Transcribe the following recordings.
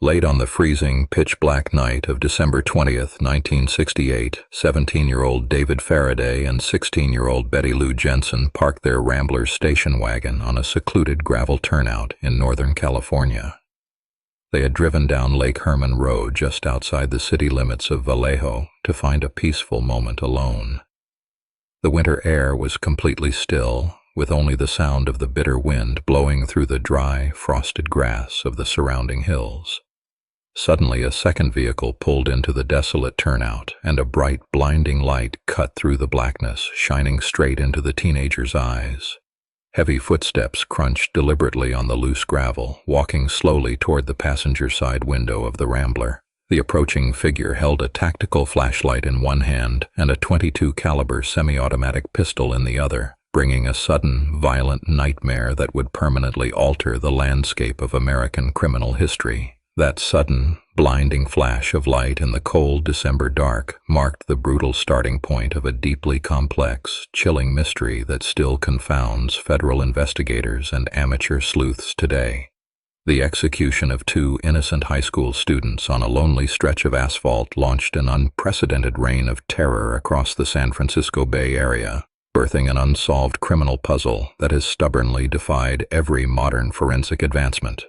Late on the freezing, pitch-black night of December 20th, 1968, 17-year-old David Faraday and 16-year-old Betty Lou Jensen parked their Rambler station wagon on a secluded gravel turnout in Northern California. They had driven down Lake Herman Road just outside the city limits of Vallejo to find a peaceful moment alone. The winter air was completely still, with only the sound of the bitter wind blowing through the dry, frosted grass of the surrounding hills. Suddenly, a second vehicle pulled into the desolate turnout, and a bright, blinding light cut through the blackness, shining straight into the teenager's eyes. Heavy footsteps crunched deliberately on the loose gravel, walking slowly toward the passenger side window of the Rambler. The approaching figure held a tactical flashlight in one hand and a .22 caliber semi-automatic pistol in the other, bringing a sudden, violent nightmare that would permanently alter the landscape of American criminal history. That sudden, blinding flash of light in the cold December dark marked the brutal starting point of a deeply complex, chilling mystery that still confounds federal investigators and amateur sleuths today. The execution of two innocent high school students on a lonely stretch of asphalt launched an unprecedented reign of terror across the San Francisco Bay Area, birthing an unsolved criminal puzzle that has stubbornly defied every modern forensic advancement.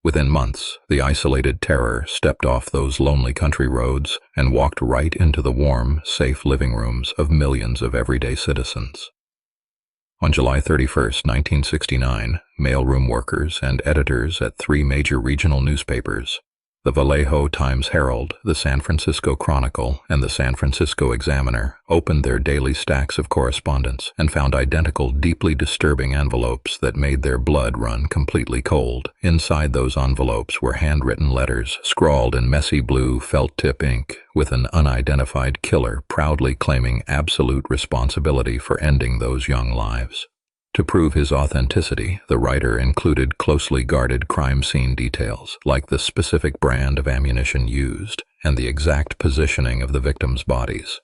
Within months, the isolated terror stepped off those lonely country roads and walked right into the warm, safe living rooms of millions of everyday citizens. On July 31, 1969, mailroom workers and editors at three major regional newspapers, the Vallejo Times-Herald, the San Francisco Chronicle, and the San Francisco Examiner, opened their daily stacks of correspondence and found identical, deeply disturbing envelopes that made their blood run completely cold. Inside those envelopes were handwritten letters, scrawled in messy blue felt-tip ink, with an unidentified killer proudly claiming absolute responsibility for ending those young lives. To prove his authenticity, the writer included closely guarded crime scene details, like the specific brand of ammunition used and the exact positioning of the victims' bodies.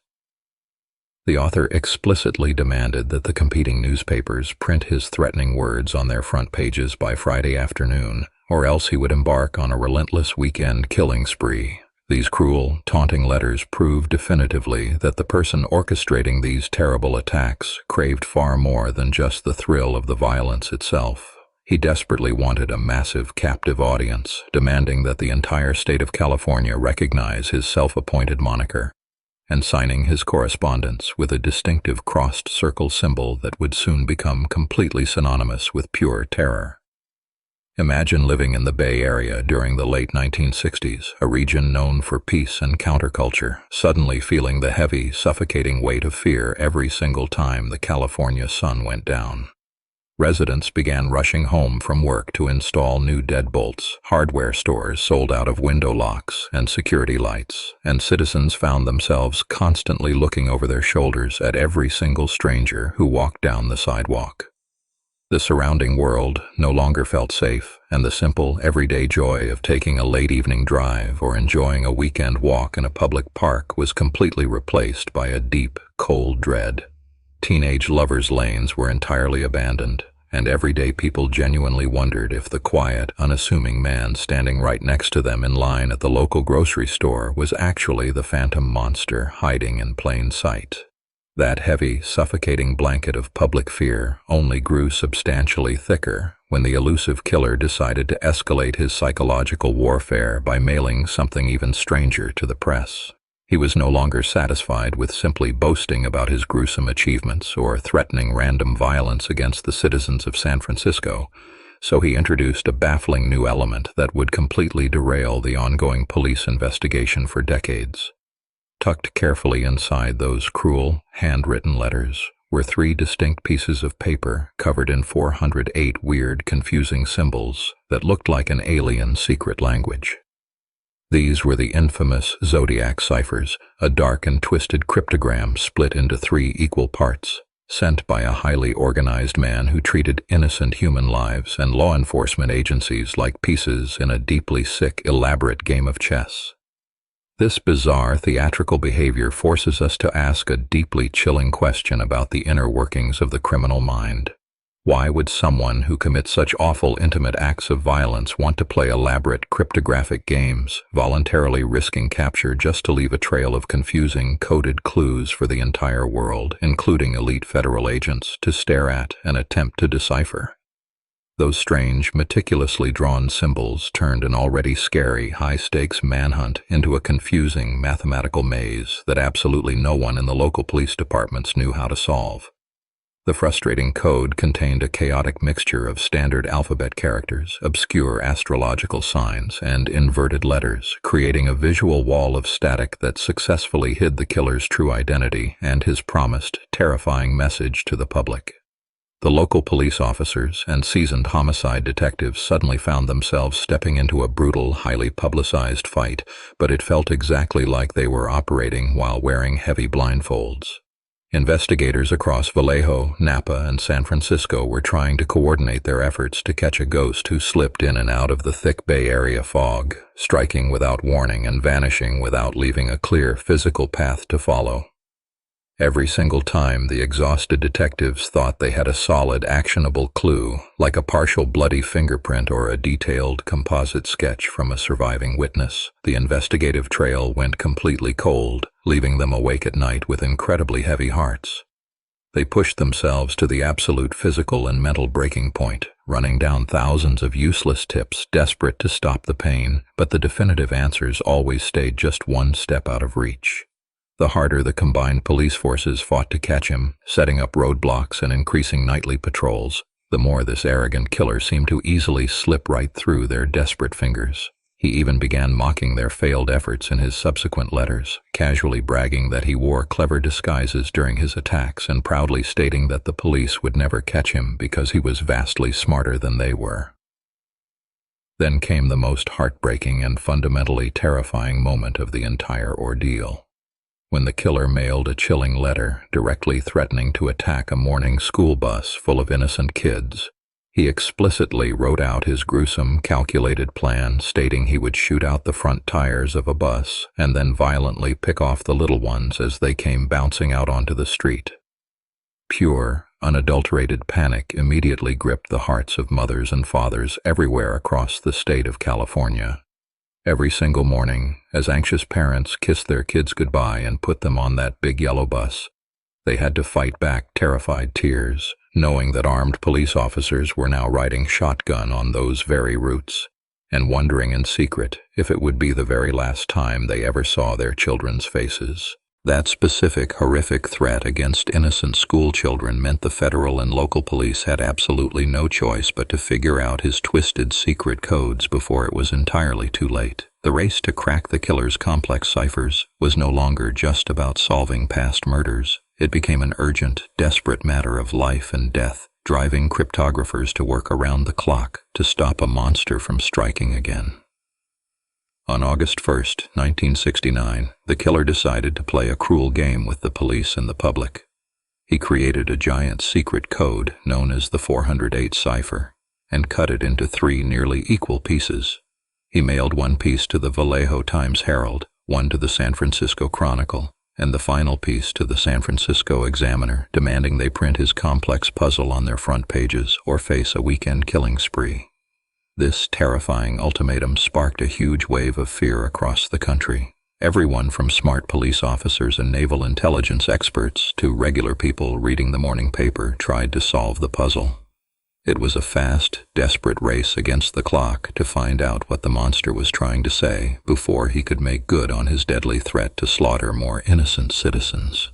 The author explicitly demanded that the competing newspapers print his threatening words on their front pages by Friday afternoon, or else he would embark on a relentless weekend killing spree. These cruel, taunting letters proved definitively that the person orchestrating these terrible attacks craved far more than just the thrill of the violence itself. He desperately wanted a massive, captive audience, demanding that the entire state of California recognize his self-appointed moniker, and signing his correspondence with a distinctive crossed circle symbol that would soon become completely synonymous with pure terror. Imagine living in the Bay Area during the late 1960s, a region known for peace and counterculture, suddenly feeling the heavy, suffocating weight of fear every single time the California sun went down. Residents began rushing home from work to install new deadbolts, hardware stores sold out of window locks and security lights, and citizens found themselves constantly looking over their shoulders at every single stranger who walked down the sidewalk. The surrounding world no longer felt safe, and the simple, everyday joy of taking a late evening drive or enjoying a weekend walk in a public park was completely replaced by a deep, cold dread. Teenage lovers' lanes were entirely abandoned, and everyday people genuinely wondered if the quiet, unassuming man standing right next to them in line at the local grocery store was actually the phantom monster hiding in plain sight. That heavy, suffocating blanket of public fear only grew substantially thicker when the elusive killer decided to escalate his psychological warfare by mailing something even stranger to the press. He was no longer satisfied with simply boasting about his gruesome achievements or threatening random violence against the citizens of San Francisco, so he introduced a baffling new element that would completely derail the ongoing police investigation for decades. Tucked carefully inside those cruel, handwritten letters were three distinct pieces of paper covered in 408 weird, confusing symbols that looked like an alien secret language. These were the infamous Zodiac Ciphers, a dark and twisted cryptogram split into three equal parts, sent by a highly organized man who treated innocent human lives and law enforcement agencies like pieces in a deeply sick, elaborate game of chess. This bizarre theatrical behavior forces us to ask a deeply chilling question about the inner workings of the criminal mind. Why would someone who commits such awful intimate acts of violence want to play elaborate cryptographic games, voluntarily risking capture just to leave a trail of confusing, coded clues for the entire world, including elite federal agents, to stare at and attempt to decipher? Those strange, meticulously drawn symbols turned an already scary, high-stakes manhunt into a confusing mathematical maze that absolutely no one in the local police departments knew how to solve. The frustrating code contained a chaotic mixture of standard alphabet characters, obscure astrological signs, and inverted letters, creating a visual wall of static that successfully hid the killer's true identity and his promised, terrifying message to the public. The local police officers and seasoned homicide detectives suddenly found themselves stepping into a brutal, highly publicized fight, but it felt exactly like they were operating while wearing heavy blindfolds. Investigators across Vallejo, Napa, and San Francisco were trying to coordinate their efforts to catch a ghost who slipped in and out of the thick Bay Area fog, striking without warning and vanishing without leaving a clear physical path to follow. Every single time, the exhausted detectives thought they had a solid, actionable clue, like a partial bloody fingerprint or a detailed composite sketch from a surviving witness. The investigative trail went completely cold, leaving them awake at night with incredibly heavy hearts. They pushed themselves to the absolute physical and mental breaking point, running down thousands of useless tips, desperate to stop the pain, but the definitive answers always stayed just one step out of reach. The harder the combined police forces fought to catch him, setting up roadblocks and increasing nightly patrols, the more this arrogant killer seemed to easily slip right through their desperate fingers. He even began mocking their failed efforts in his subsequent letters, casually bragging that he wore clever disguises during his attacks and proudly stating that the police would never catch him because he was vastly smarter than they were. Then came the most heartbreaking and fundamentally terrifying moment of the entire ordeal. When the killer mailed a chilling letter directly threatening to attack a morning school bus full of innocent kids, he explicitly wrote out his gruesome, calculated plan, stating he would shoot out the front tires of a bus and then violently pick off the little ones as they came bouncing out onto the street. Pure, unadulterated panic immediately gripped the hearts of mothers and fathers everywhere across the state of California. Every single morning, as anxious parents kissed their kids goodbye and put them on that big yellow bus, they had to fight back terrified tears, knowing that armed police officers were now riding shotgun on those very routes, and wondering in secret if it would be the very last time they ever saw their children's faces. That specific, horrific threat against innocent school children meant the federal and local police had absolutely no choice but to figure out his twisted secret codes before it was entirely too late. The race to crack the killer's complex ciphers was no longer just about solving past murders. It became an urgent, desperate matter of life and death, driving cryptographers to work around the clock to stop a monster from striking again. On August 1st, 1969, the killer decided to play a cruel game with the police and the public. He created a giant secret code known as the 408 cipher and cut it into 3 nearly equal pieces. He mailed one piece to the Vallejo Times-Herald, one to the San Francisco Chronicle, and the final piece to the San Francisco Examiner, demanding they print his complex puzzle on their front pages or face a weekend killing spree. This terrifying ultimatum sparked a huge wave of fear across the country. Everyone from smart police officers and naval intelligence experts to regular people reading the morning paper tried to solve the puzzle. It was a fast, desperate race against the clock to find out what the monster was trying to say before he could make good on his deadly threat to slaughter more innocent citizens.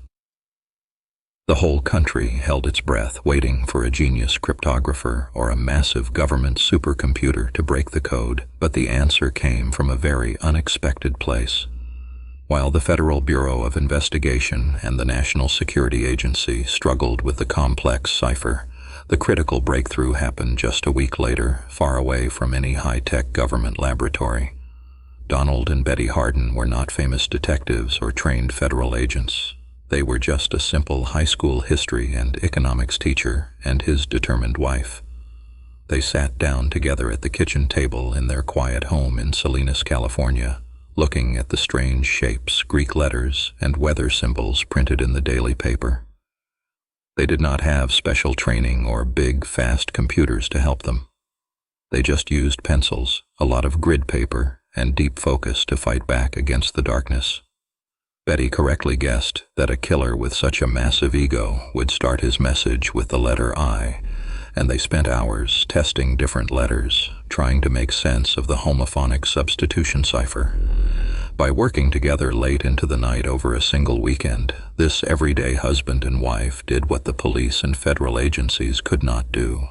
The whole country held its breath, waiting for a genius cryptographer or a massive government supercomputer to break the code, but the answer came from a very unexpected place. While the Federal Bureau of Investigation and the National Security Agency struggled with the complex cipher, the critical breakthrough happened just a week later, far away from any high-tech government laboratory. Donald and Betty Hardin were not famous detectives or trained federal agents. They were just a simple high school history and economics teacher and his determined wife. They sat down together at the kitchen table in their quiet home in Salinas, California, looking at the strange shapes, Greek letters, and weather symbols printed in the daily paper. They did not have special training or big, fast computers to help them. They just used pencils, a lot of grid paper, and deep focus to fight back against the darkness. Betty correctly guessed that a killer with such a massive ego would start his message with the letter I, and they spent hours testing different letters, trying to make sense of the homophonic substitution cipher. By working together late into the night over a single weekend, this everyday husband and wife did what the police and federal agencies could not do.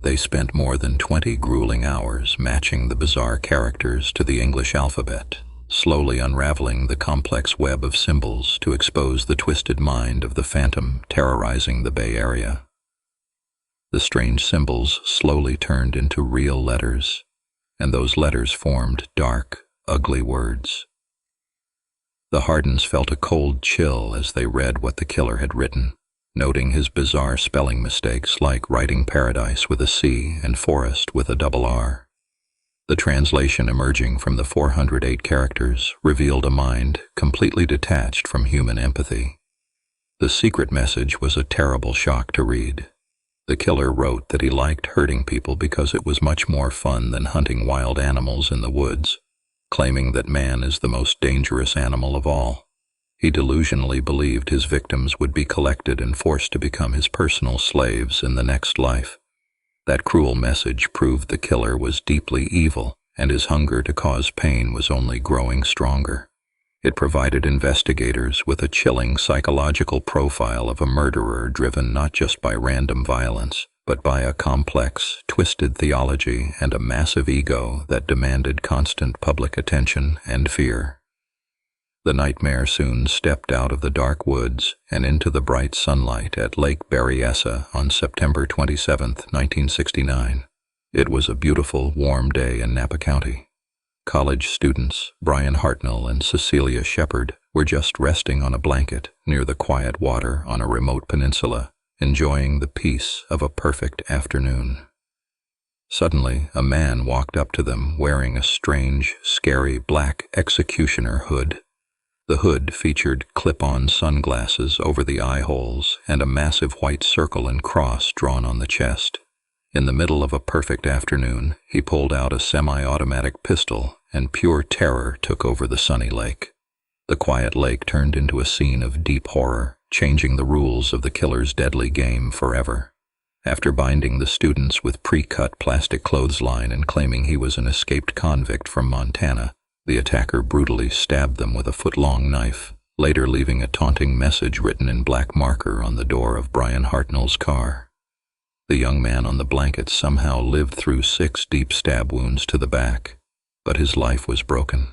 They spent more than 20 grueling hours matching the bizarre characters to the English alphabet, slowly unraveling the complex web of symbols to expose the twisted mind of the phantom terrorizing the Bay Area. The strange symbols slowly turned into real letters, and those letters formed dark, ugly words. The Hardens felt a cold chill as they read what the killer had written, noting his bizarre spelling mistakes like writing paradise with a C and forest with a double R. The translation emerging from the 408 characters revealed a mind completely detached from human empathy. The secret message was a terrible shock to read. The killer wrote that he liked hurting people because it was much more fun than hunting wild animals in the woods, claiming that man is the most dangerous animal of all. He delusionally believed his victims would be collected and forced to become his personal slaves in the next life. That cruel message proved the killer was deeply evil, and his hunger to cause pain was only growing stronger. It provided investigators with a chilling psychological profile of a murderer driven not just by random violence, but by a complex, twisted theology and a massive ego that demanded constant public attention and fear. The nightmare soon stepped out of the dark woods and into the bright sunlight at Lake Berryessa on September 27, 1969. It was a beautiful, warm day in Napa County. College students, Brian Hartnell and Cecilia Shepard, were just resting on a blanket near the quiet water on a remote peninsula, enjoying the peace of a perfect afternoon. Suddenly, a man walked up to them wearing a strange, scary black executioner hood. The hood featured clip-on sunglasses over the eye holes and a massive white circle and cross drawn on the chest. In the middle of a perfect afternoon, he pulled out a semi-automatic pistol, and pure terror took over the sunny lake. The quiet lake turned into a scene of deep horror, changing the rules of the killer's deadly game forever. After binding the students with pre-cut plastic clothesline and claiming he was an escaped convict from Montana, the attacker brutally stabbed them with a foot-long knife, later leaving a taunting message written in black marker on the door of Brian Hartnell's car. The young man on the blanket somehow lived through 6 deep stab wounds to the back, but his life was broken.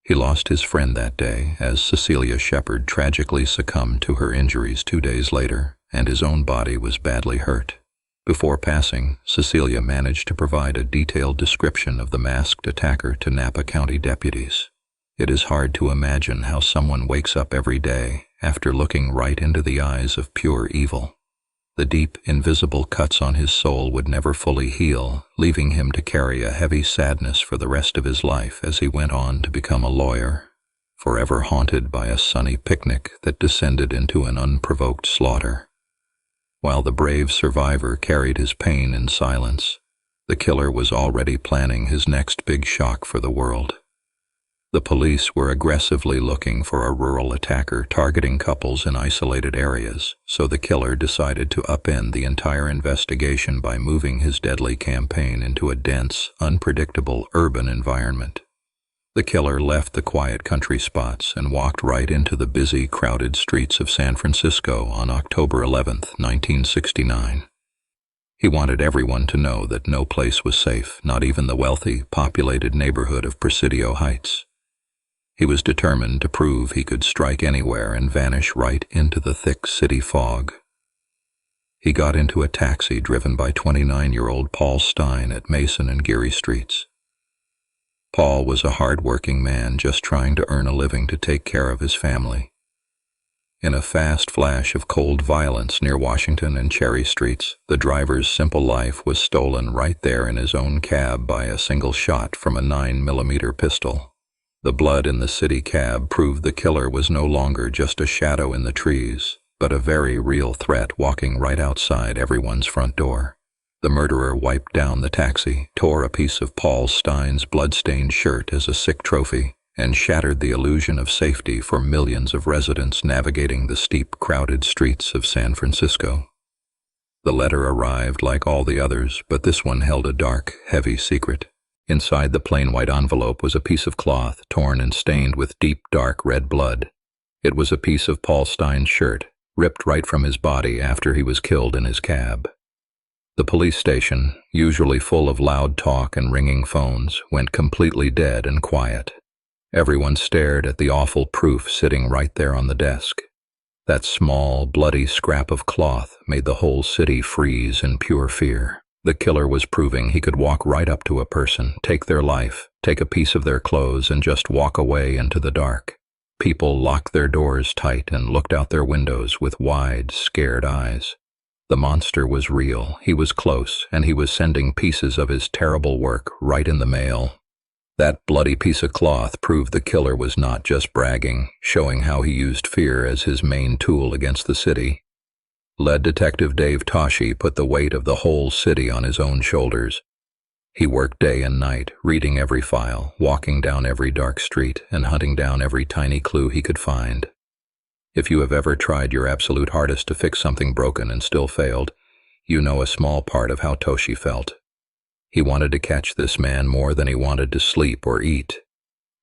He lost his friend that day as Cecilia Shepard tragically succumbed to her injuries 2 days later, and his own body was badly hurt. Before passing, Cecilia managed to provide a detailed description of the masked attacker to Napa County deputies. It is hard to imagine how someone wakes up every day after looking right into the eyes of pure evil. The deep, invisible cuts on his soul would never fully heal, leaving him to carry a heavy sadness for the rest of his life as he went on to become a lawyer, forever haunted by a sunny picnic that descended into an unprovoked slaughter. While the brave survivor carried his pain in silence, the killer was already planning his next big shock for the world. The police were aggressively looking for a rural attacker targeting couples in isolated areas, so the killer decided to upend the entire investigation by moving his deadly campaign into a dense, unpredictable urban environment. The killer left the quiet country spots and walked right into the busy, crowded streets of San Francisco on October 11, 1969. He wanted everyone to know that no place was safe, not even the wealthy, populated neighborhood of Presidio Heights. He was determined to prove he could strike anywhere and vanish right into the thick city fog. He got into a taxi driven by 29-year-old Paul Stein at Mason and Geary Streets. Paul was a hard-working man just trying to earn a living to take care of his family. In a fast flash of cold violence near Washington and Cherry Streets, the driver's simple life was stolen right there in his own cab by a single shot from a 9mm pistol. The blood in the city cab proved the killer was no longer just a shadow in the trees, but but a very real threat walking right outside everyone's front door. The murderer wiped down the taxi, tore a piece of Paul Stein's blood-stained shirt as a sick trophy, and shattered the illusion of safety for millions of residents navigating the steep, crowded streets of San Francisco. The letter arrived like all the others, but this one held a dark, heavy secret. Inside the plain white envelope was a piece of cloth, torn and stained with deep, dark red blood. It was a piece of Paul Stein's shirt, ripped right from his body after he was killed in his cab. The police station, usually full of loud talk and ringing phones, went completely dead and quiet. Everyone stared at the awful proof sitting right there on the desk. That small, bloody scrap of cloth made the whole city freeze in pure fear. The killer was proving he could walk right up to a person, take their life, take a piece of their clothes, and just walk away into the dark. People locked their doors tight and looked out their windows with wide, scared eyes. The monster was real, he was close, and he was sending pieces of his terrible work right in the mail. That bloody piece of cloth proved the killer was not just bragging, showing how he used fear as his main tool against the city. Lead Detective Dave Toschi put the weight of the whole city on his own shoulders. He worked day and night, reading every file, walking down every dark street, and hunting down every tiny clue he could find. If you have ever tried your absolute hardest to fix something broken and still failed, you know a small part of how Toschi felt. He wanted to catch this man more than he wanted to sleep or eat.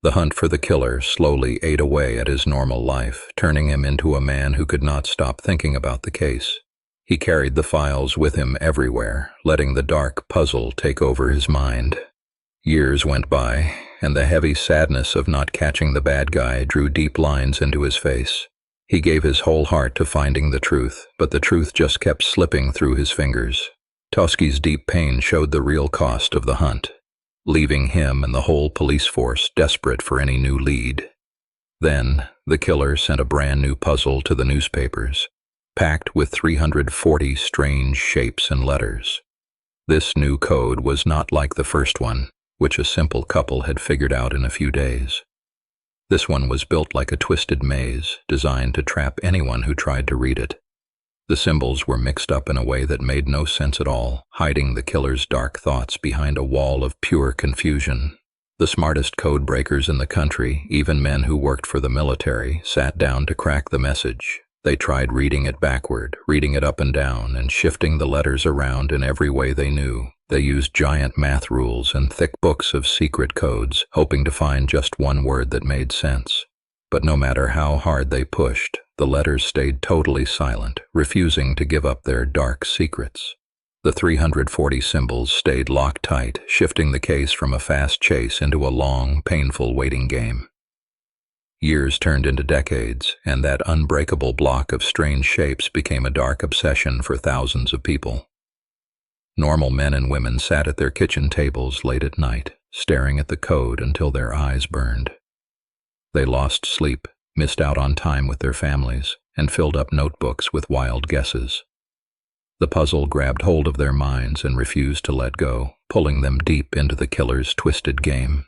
The hunt for the killer slowly ate away at his normal life, turning him into a man who could not stop thinking about the case. He carried the files with him everywhere, letting the dark puzzle take over his mind. Years went by, and the heavy sadness of not catching the bad guy drew deep lines into his face. He gave his whole heart to finding the truth, but the truth just kept slipping through his fingers. Toschi's deep pain showed the real cost of the hunt, leaving him and the whole police force desperate for any new lead. Then, the killer sent a brand new puzzle to the newspapers, packed with 340 strange shapes and letters. This new code was not like the first one, which a simple couple had figured out in a few days. This one was built like a twisted maze, designed to trap anyone who tried to read it. The symbols were mixed up in a way that made no sense at all, hiding the killer's dark thoughts behind a wall of pure confusion. The smartest code breakers in the country, even men who worked for the military, sat down to crack the message. They tried reading it backward, reading it up and down, and shifting the letters around in every way they knew. They used giant math rules and thick books of secret codes, hoping to find just one word that made sense. But no matter how hard they pushed, the letters stayed totally silent, refusing to give up their dark secrets. The 340 symbols stayed locked tight, shifting the case from a fast chase into a long, painful waiting game. Years turned into decades, and that unbreakable block of strange shapes became a dark obsession for thousands of people. Normal men and women sat at their kitchen tables late at night, staring at the code until their eyes burned. They lost sleep, missed out on time with their families, and filled up notebooks with wild guesses. The puzzle grabbed hold of their minds and refused to let go, pulling them deep into the killer's twisted game.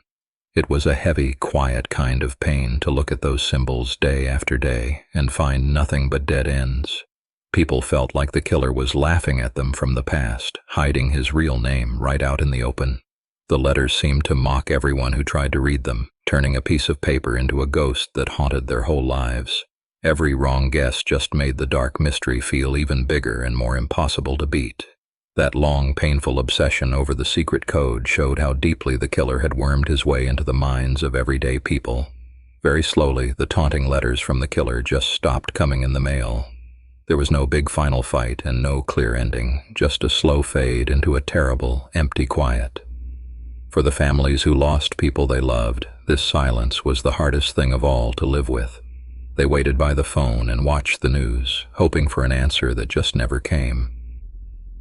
It was a heavy, quiet kind of pain to look at those symbols day after day and find nothing but dead ends. People felt like the killer was laughing at them from the past, hiding his real name right out in the open. The letters seemed to mock everyone who tried to read them, turning a piece of paper into a ghost that haunted their whole lives. Every wrong guess just made the dark mystery feel even bigger and more impossible to beat. That long, painful obsession over the secret code showed how deeply the killer had wormed his way into the minds of everyday people. Very slowly, the taunting letters from the killer just stopped coming in the mail. There was no big final fight and no clear ending, just a slow fade into a terrible, empty quiet. For the families who lost people they loved, this silence was the hardest thing of all to live with. They waited by the phone and watched the news, hoping for an answer that just never came.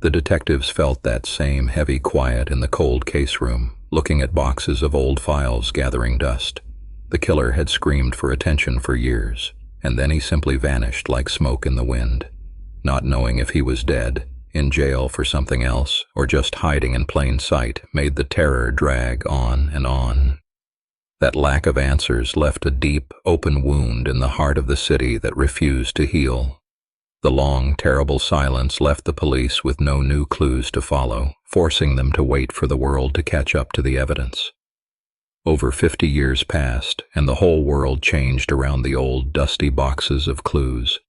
The detectives felt that same heavy quiet in the cold case room, looking at boxes of old files gathering dust. The killer had screamed for attention for years, and then he simply vanished like smoke in the wind. Not knowing if he was dead, in jail for something else, or just hiding in plain sight made the terror drag on and on. That lack of answers left a deep, open wound in the heart of the city that refused to heal. The long, terrible silence left the police with no new clues to follow, forcing them to wait for the world to catch up to the evidence. Over 50 years passed, and the whole world changed around the old, dusty boxes of clues.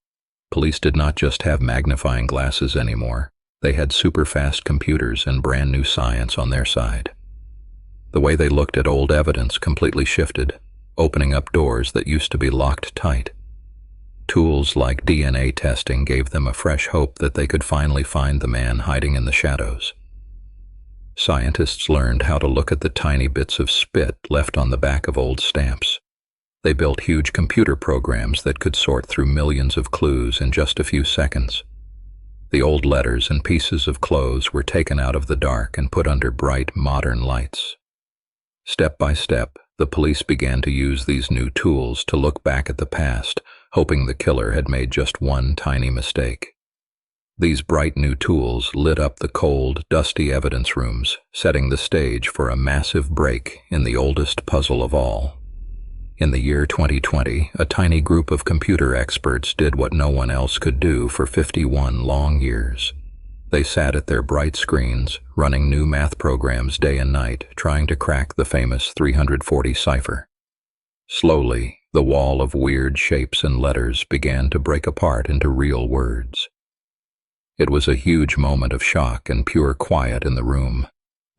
Police did not just have magnifying glasses anymore. They had super-fast computers and brand-new science on their side. The way they looked at old evidence completely shifted, opening up doors that used to be locked tight. Tools like DNA testing gave them a fresh hope that they could finally find the man hiding in the shadows. Scientists learned how to look at the tiny bits of spit left on the back of old stamps. They built huge computer programs that could sort through millions of clues in just a few seconds. The old letters and pieces of clothes were taken out of the dark and put under bright, modern lights. Step by step, the police began to use these new tools to look back at the past, hoping the killer had made just one tiny mistake. These bright new tools lit up the cold, dusty evidence rooms, setting the stage for a massive break in the oldest puzzle of all. In the year 2020, a tiny group of computer experts did what no one else could do for 51 long years. They sat at their bright screens, running new math programs day and night, trying to crack the famous 340 cipher. Slowly, the wall of weird shapes and letters began to break apart into real words. It was a huge moment of shock and pure quiet in the room.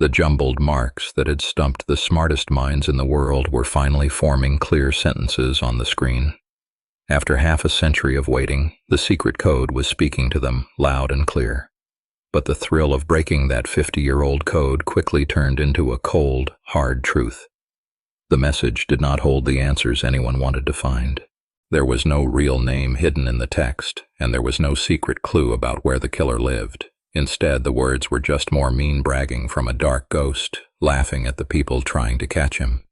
The jumbled marks that had stumped the smartest minds in the world were finally forming clear sentences on the screen. After half a century of waiting, the secret code was speaking to them, loud and clear. But the thrill of breaking that 50-year-old code quickly turned into a cold, hard truth. The message did not hold the answers anyone wanted to find. There was no real name hidden in the text, and there was no secret clue about where the killer lived. Instead, the words were just more mean bragging from a dark ghost, laughing at the people trying to catch him.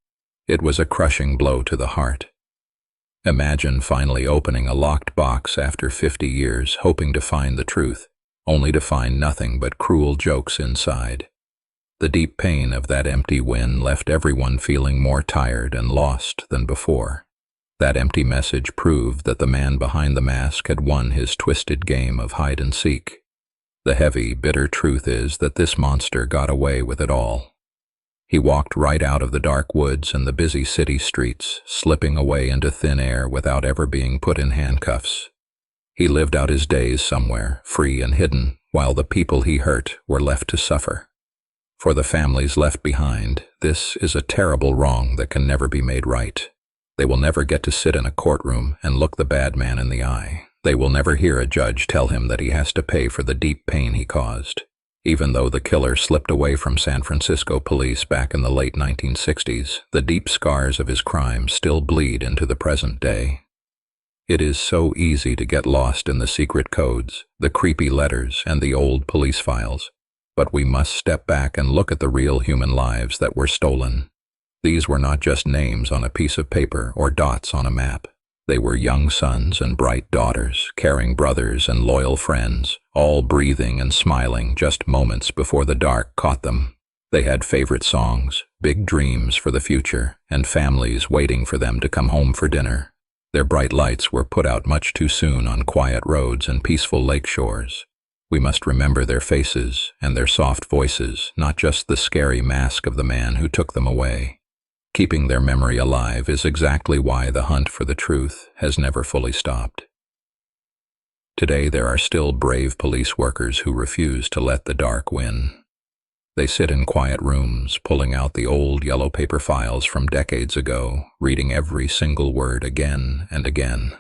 It was a crushing blow to the heart. Imagine finally opening a locked box after 50 years, hoping to find the truth, only to find nothing but cruel jokes inside. The deep pain of that empty win left everyone feeling more tired and lost than before. That empty message proved that the man behind the mask had won his twisted game of hide and seek. The heavy, bitter truth is that this monster got away with it all. He walked right out of the dark woods and the busy city streets, slipping away into thin air without ever being put in handcuffs. He lived out his days somewhere, free and hidden, while the people he hurt were left to suffer. For the families left behind, this is a terrible wrong that can never be made right. They will never get to sit in a courtroom and look the bad man in the eye. They will never hear a judge tell him that he has to pay for the deep pain he caused. Even though the killer slipped away from San Francisco police back in the late 1960s, the deep scars of his crimes still bleed into the present day. It is so easy to get lost in the secret codes, the creepy letters, and the old police files. But we must step back and look at the real human lives that were stolen. These were not just names on a piece of paper or dots on a map. They were young sons and bright daughters, caring brothers and loyal friends, all breathing and smiling just moments before the dark caught them. They had favorite songs, big dreams for the future, and families waiting for them to come home for dinner. Their bright lights were put out much too soon on quiet roads and peaceful lake shores. We must remember their faces and their soft voices, not just the scary mask of the man who took them away. Keeping their memory alive is exactly why the hunt for the truth has never fully stopped. Today there are still brave police workers who refuse to let the dark win. They sit in quiet rooms, pulling out the old yellow paper files from decades ago, reading every single word again and again.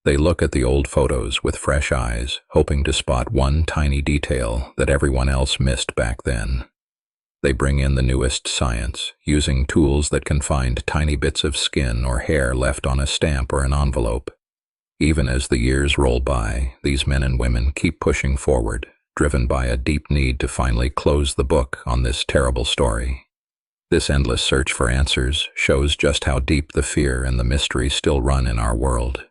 They look at the old photos with fresh eyes, hoping to spot one tiny detail that everyone else missed back then. They bring in the newest science, using tools that can find tiny bits of skin or hair left on a stamp or an envelope. Even as the years roll by, these men and women keep pushing forward, driven by a deep need to finally close the book on this terrible story. This endless search for answers shows just how deep the fear and the mystery still run in our world.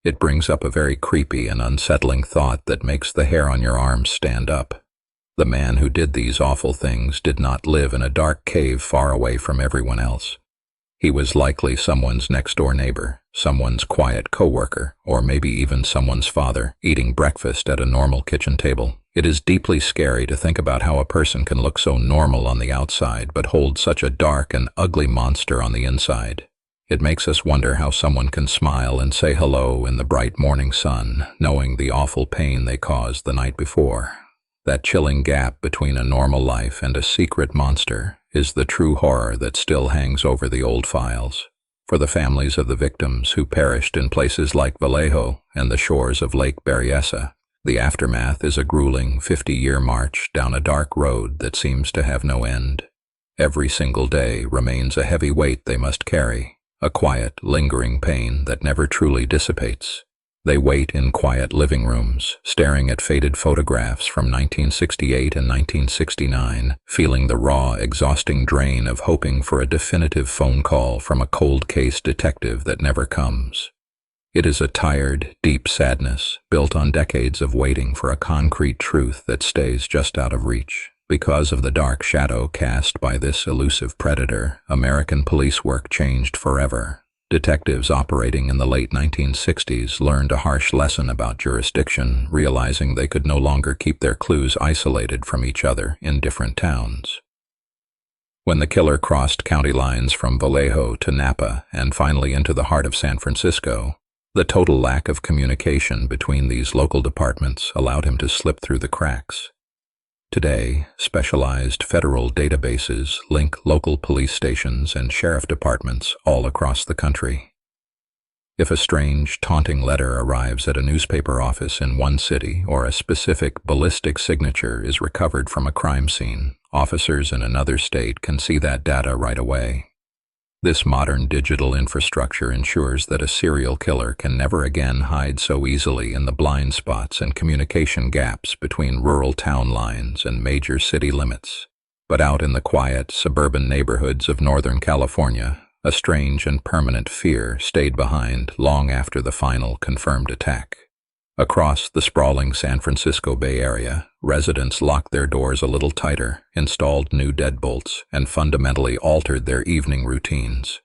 It brings up a very creepy and unsettling thought that makes the hair on your arms stand up. The man who did these awful things did not live in a dark cave far away from everyone else. He was likely someone's next-door neighbor, someone's quiet coworker, or maybe even someone's father, eating breakfast at a normal kitchen table. It is deeply scary to think about how a person can look so normal on the outside but hold such a dark and ugly monster on the inside. It makes us wonder how someone can smile and say hello in the bright morning sun, knowing the awful pain they caused the night before. That chilling gap between a normal life and a secret monster is the true horror that still hangs over the old files. For the families of the victims who perished in places like Vallejo and the shores of Lake Berryessa, the aftermath is a grueling 50-year march down a dark road that seems to have no end. Every single day remains a heavy weight they must carry, a quiet, lingering pain that never truly dissipates. They wait in quiet living rooms, staring at faded photographs from 1968 and 1969, feeling the raw, exhausting drain of hoping for a definitive phone call from a cold case detective that never comes. It is a tired, deep sadness built on decades of waiting for a concrete truth that stays just out of reach. Because of the dark shadow cast by this elusive predator, American police work changed forever. Detectives operating in the late 1960s learned a harsh lesson about jurisdiction, realizing they could no longer keep their clues isolated from each other in different towns. When the killer crossed county lines from Vallejo to Napa and finally into the heart of San Francisco, the total lack of communication between these local departments allowed him to slip through the cracks. Today, specialized federal databases link local police stations and sheriff departments all across the country. If a strange, taunting letter arrives at a newspaper office in one city or a specific ballistic signature is recovered from a crime scene, officers in another state can see that data right away. This modern digital infrastructure ensures that a serial killer can never again hide so easily in the blind spots and communication gaps between rural town lines and major city limits. But out in the quiet, suburban neighborhoods of Northern California, a strange and permanent fear stayed behind long after the final confirmed attack. Across the sprawling San Francisco Bay Area, residents locked their doors a little tighter, installed new deadbolts, and fundamentally altered their evening routines.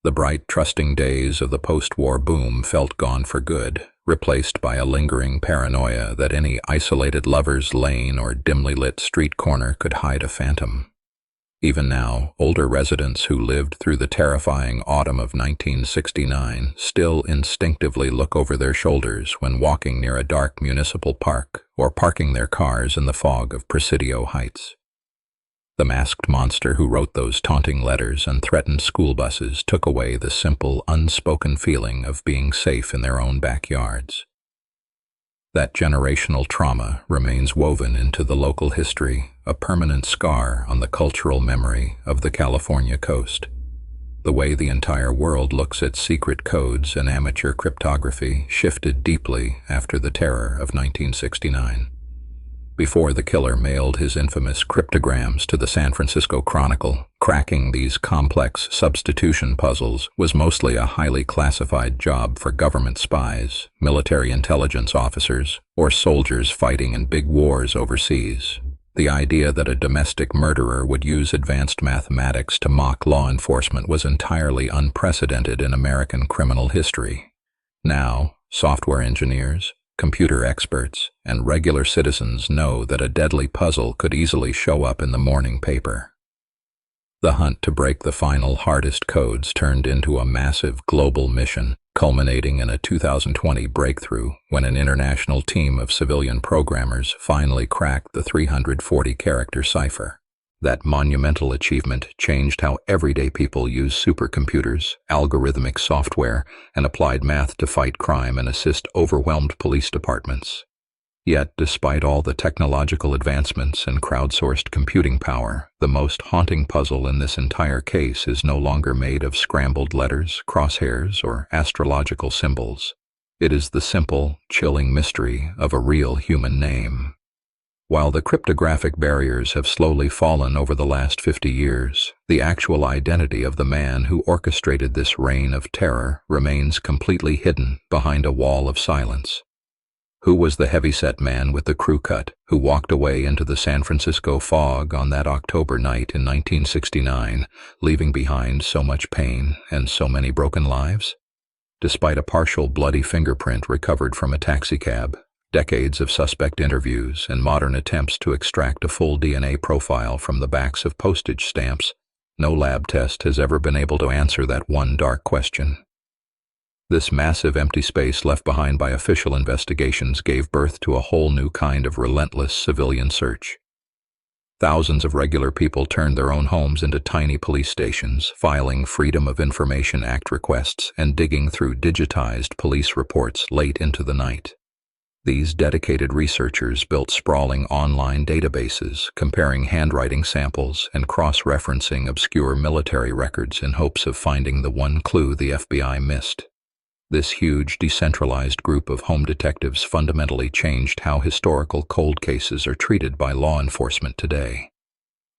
The bright, trusting days of the post-war boom felt gone for good, replaced by a lingering paranoia that any isolated lover's lane or dimly lit street corner could hide a phantom. Even now, older residents who lived through the terrifying autumn of 1969 still instinctively look over their shoulders when walking near a dark municipal park or parking their cars in the fog of Presidio Heights. The masked monster who wrote those taunting letters and threatened school buses took away the simple, unspoken feeling of being safe in their own backyards. That generational trauma remains woven into the local history, a permanent scar on the cultural memory of the California coast. The way the entire world looks at secret codes and amateur cryptography shifted deeply after the terror of 1969. Before the killer mailed his infamous cryptograms to the San Francisco Chronicle, cracking these complex substitution puzzles was mostly a highly classified job for government spies, military intelligence officers, or soldiers fighting in big wars overseas. The idea that a domestic murderer would use advanced mathematics to mock law enforcement was entirely unprecedented in American criminal history. Now, software engineers, computer experts, and regular citizens know that a deadly puzzle could easily show up in the morning paper. The hunt to break the final hardest codes turned into a massive global mission, culminating in a 2020 breakthrough when an international team of civilian programmers finally cracked the 340-character cipher. That monumental achievement changed how everyday people use supercomputers, algorithmic software, and applied math to fight crime and assist overwhelmed police departments. Yet, despite all the technological advancements and crowdsourced computing power, the most haunting puzzle in this entire case is no longer made of scrambled letters, crosshairs, or astrological symbols. It is the simple, chilling mystery of a real human name. While the cryptographic barriers have slowly fallen over the last 50 years, the actual identity of the man who orchestrated this reign of terror remains completely hidden behind a wall of silence. Who was the heavyset man with the crew cut who walked away into the San Francisco fog on that October night in 1969, leaving behind so much pain and so many broken lives? Despite a partial bloody fingerprint recovered from a taxicab, decades of suspect interviews, and modern attempts to extract a full DNA profile from the backs of postage stamps, no lab test has ever been able to answer that one dark question. This massive empty space left behind by official investigations gave birth to a whole new kind of relentless civilian search. Thousands of regular people turned their own homes into tiny police stations, filing Freedom of Information Act requests and digging through digitized police reports late into the night. These dedicated researchers built sprawling online databases, comparing handwriting samples and cross-referencing obscure military records in hopes of finding the one clue the FBI missed. This huge, decentralized group of home detectives fundamentally changed how historical cold cases are treated by law enforcement today.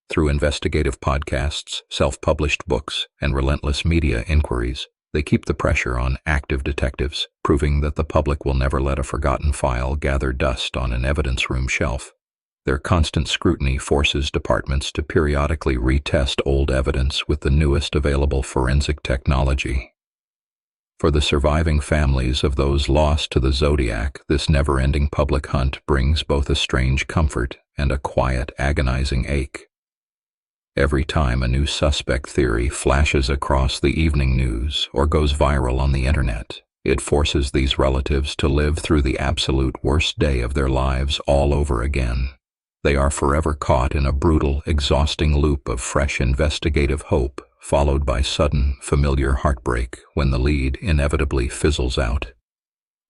Through investigative podcasts, self-published books, and relentless media inquiries, they keep the pressure on active detectives, proving that the public will never let a forgotten file gather dust on an evidence room shelf. Their constant scrutiny forces departments to periodically retest old evidence with the newest available forensic technology. For the surviving families of those lost to the Zodiac, this never-ending public hunt brings both a strange comfort and a quiet, agonizing ache. Every time a new suspect theory flashes across the evening news or goes viral on the internet, it forces these relatives to live through the absolute worst day of their lives all over again. They are forever caught in a brutal, exhausting loop of fresh investigative hope, followed by sudden, familiar heartbreak when the lead inevitably fizzles out.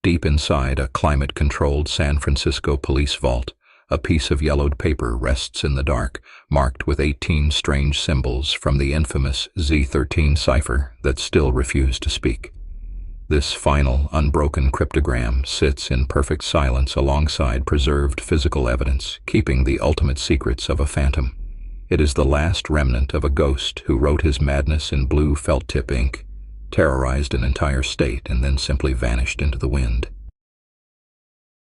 Deep inside a climate-controlled San Francisco police vault, a piece of yellowed paper rests in the dark, marked with 18 strange symbols from the infamous Z13 cipher that still refuse to speak. This final, unbroken cryptogram sits in perfect silence alongside preserved physical evidence, keeping the ultimate secrets of a phantom. It is the last remnant of a ghost who wrote his madness in blue felt-tip ink, terrorized an entire state, and then simply vanished into the wind.